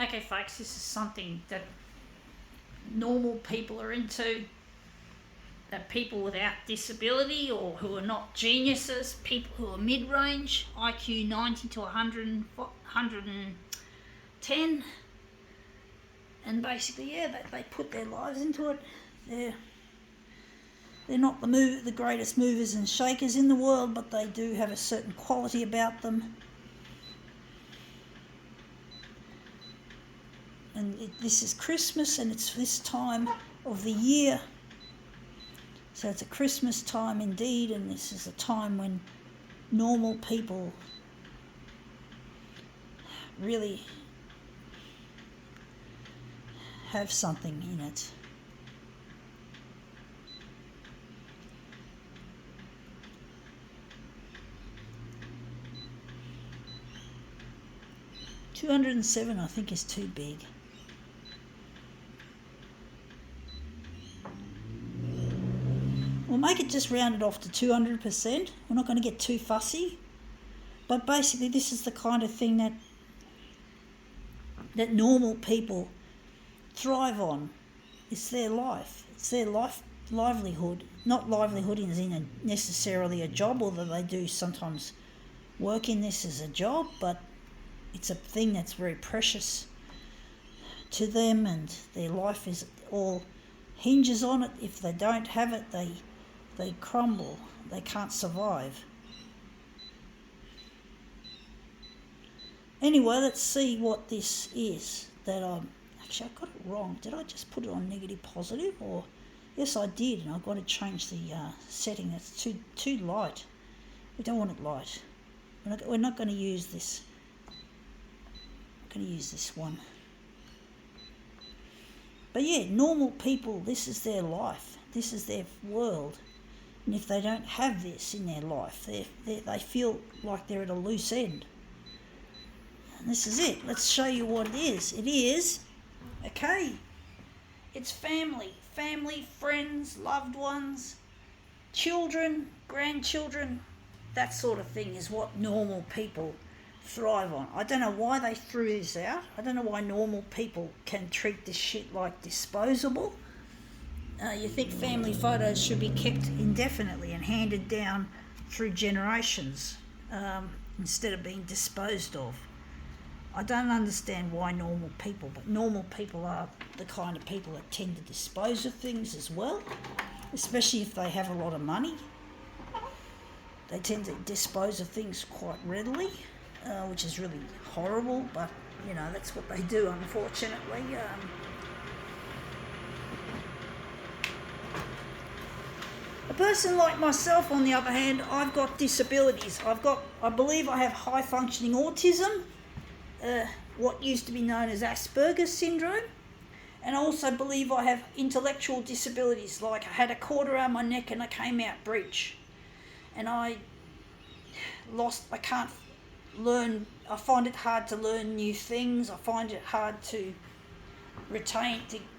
Okay, folks, this is something that normal people are into, that people without disability or who are not geniuses, people who are mid-range, IQ 90 to 100, 110, and basically, yeah, they put their lives into it. They're not the greatest movers and shakers in the world, but they do have a certain quality about them. And this is Christmas, and it's this time of the year. So it's a Christmas time indeed, and this is a time when normal people really have something in it. $207, I think, is too big. We'll make it just rounded off to 200%. We're not going to get too fussy. But basically, this is the kind of thing that normal people thrive on. It's their life. It's their livelihood. Not livelihood as in necessarily a job, although they do sometimes work in this as a job, but it's a thing that's very precious to them, and their life is all hinges on it. If they don't have it, they crumble. They can't survive. Anyway, let's see what this is that actually I got it wrong. Did I just put it on negative positive? Or yes, I did, and I've got to change the setting. That's too light. We don't want it light. We're not going to use this. I'm going to use this one. But yeah, normal people, this is their life. This is their world. And if they don't have this in their life, they feel like they're at a loose end. And this is it. Let's show you what it is. It is, okay, it's family, friends, loved ones, children, grandchildren, that sort of thing is what normal people thrive on. I don't know why they threw this out. I don't know why normal people can treat this shit like disposable. You think family photos should be kept indefinitely and handed down through generations instead of being disposed of. I don't understand why normal people, but normal people are the kind of people that tend to dispose of things as well, especially if they have a lot of money. They tend to dispose of things quite readily, which is really horrible, but, you know, that's what they do, unfortunately. A person like myself, on the other hand, I've got disabilities. I believe I have high functioning autism, what used to be known as Asperger's syndrome, and I also believe I have intellectual disabilities, like I had a cord around my neck and I came out breech, and I can't learn. I find it hard to learn new things. I find it hard to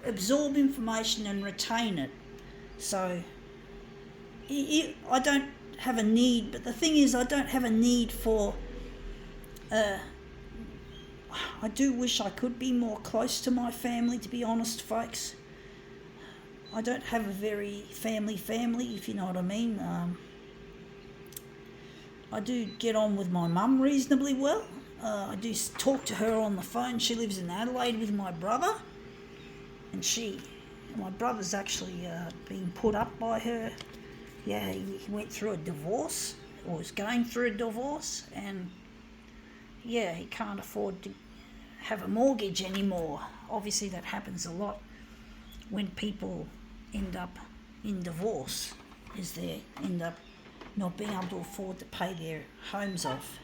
absorb information and retain it. So I don't have a need, but the thing is, I don't have a need for. I do wish I could be more close to my family, to be honest, folks. I don't have a very family, if you know what I mean. I do get on with my mum reasonably well. I do talk to her on the phone. She lives in Adelaide with my brother, and my brother's actually being put up by her. Yeah, he went through a divorce, or was going through a divorce, and yeah, he can't afford to have a mortgage anymore. Obviously that happens a lot when people end up in divorce, is they end up not being able to afford to pay their homes off.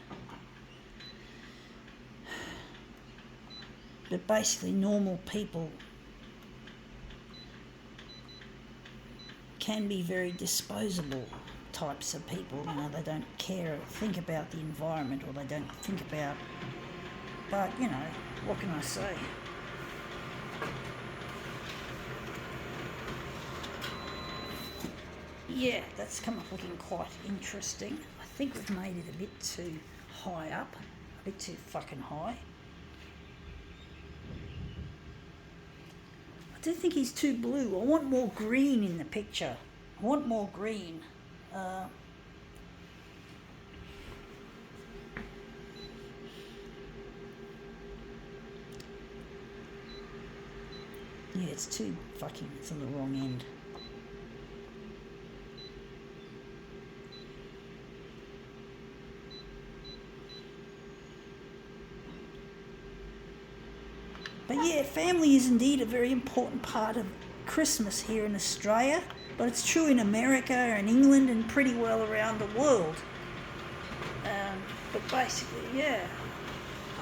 But basically normal people can be very disposable types of people. You know, they don't care or think about the environment, or they don't think about, but you know, what can I say? Yeah, that's come up looking quite interesting. I think we've made it a bit too high up, a bit too fucking high. do think he's too blue. I want more green in the picture. I want more green. Yeah, it's too fucking, it's on the wrong end. But yeah, family is indeed a very important part of Christmas here in Australia, but it's true in America and England and pretty well around the world. But basically, yeah,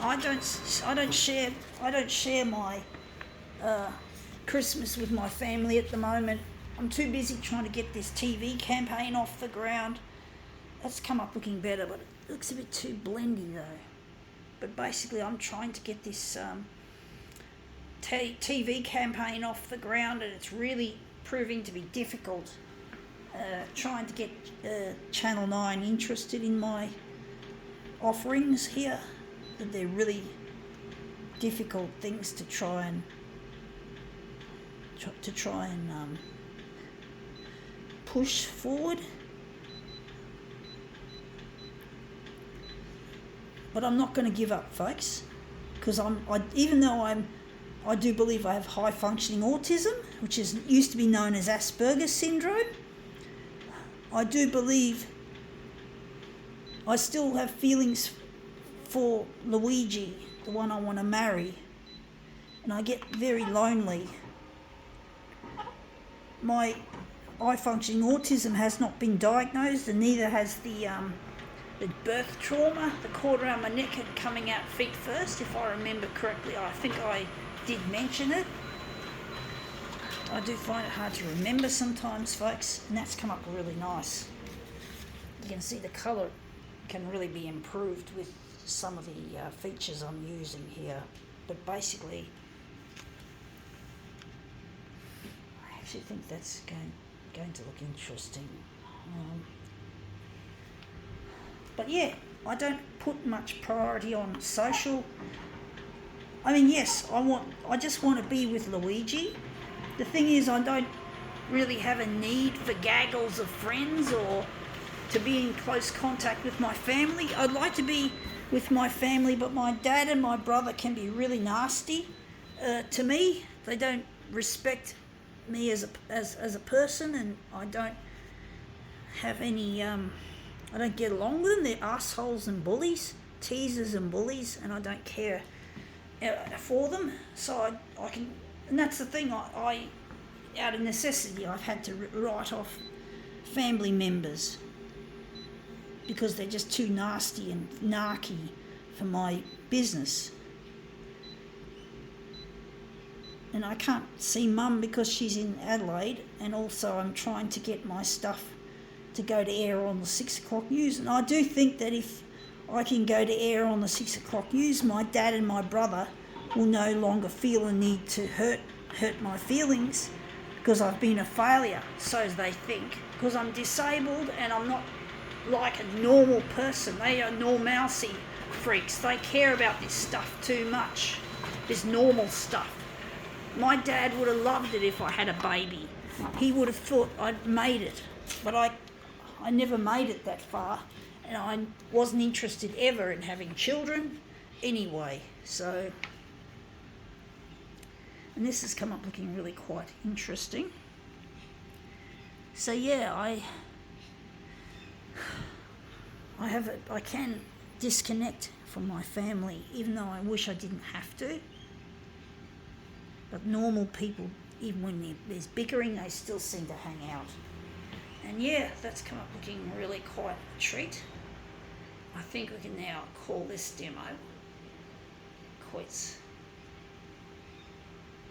I don't share my Christmas with my family at the moment. I'm too busy trying to get this TV campaign off the ground. That's come up looking better, but it looks a bit too blendy though. But basically, I'm trying to get this TV campaign off the ground, and it's really proving to be difficult. Trying to get Channel 9 interested in my offerings here, that they're really difficult things to try and push forward. But I'm not going to give up, folks, because even though I do believe I have high functioning autism, which used to be known as Asperger's syndrome. I do believe I still have feelings for Luigi, the one I want to marry, and I get very lonely. My high functioning autism has not been diagnosed, and neither has the birth trauma, the cord around my neck and coming out feet first, if I remember correctly. I think I did mention it. I do find it hard to remember sometimes, folks, and that's come up really nice. You can see the colour can really be improved with some of the features I'm using here. But basically, I actually think that's going to look interesting. But yeah, I don't put much priority on social. I mean, yes, I just want to be with Luigi. The thing is, I don't really have a need for gaggles of friends or to be in close contact with my family. I'd like to be with my family, but my dad and my brother can be really nasty to me. They don't respect me as a person, and I don't have any. I don't get along with them. They're assholes and bullies, teasers and bullies, and I don't care for them. So I can, and that's the thing. I out of necessity, I've had to write off family members because they're just too nasty and narky for my business. And I can't see Mum because she's in Adelaide, and also I'm trying to get my stuff to go to air on the 6 o'clock news. And I do think that if I can go to air on the 6 o'clock news, my dad and my brother will no longer feel a need to hurt my feelings because I've been a failure, so they think, because I'm disabled and I'm not like a normal person. They are normalcy freaks. They care about this stuff too much, this normal stuff. My dad would have loved it if I had a baby. He would have thought I'd made it, but I never made it that far, and I wasn't interested ever in having children anyway. So, and this has come up looking really quite interesting. So yeah, I can disconnect from my family, even though I wish I didn't have to. But normal people, even when there's bickering, they still seem to hang out. And yeah, that's come up looking really quite a treat. I think we can now call this demo quits.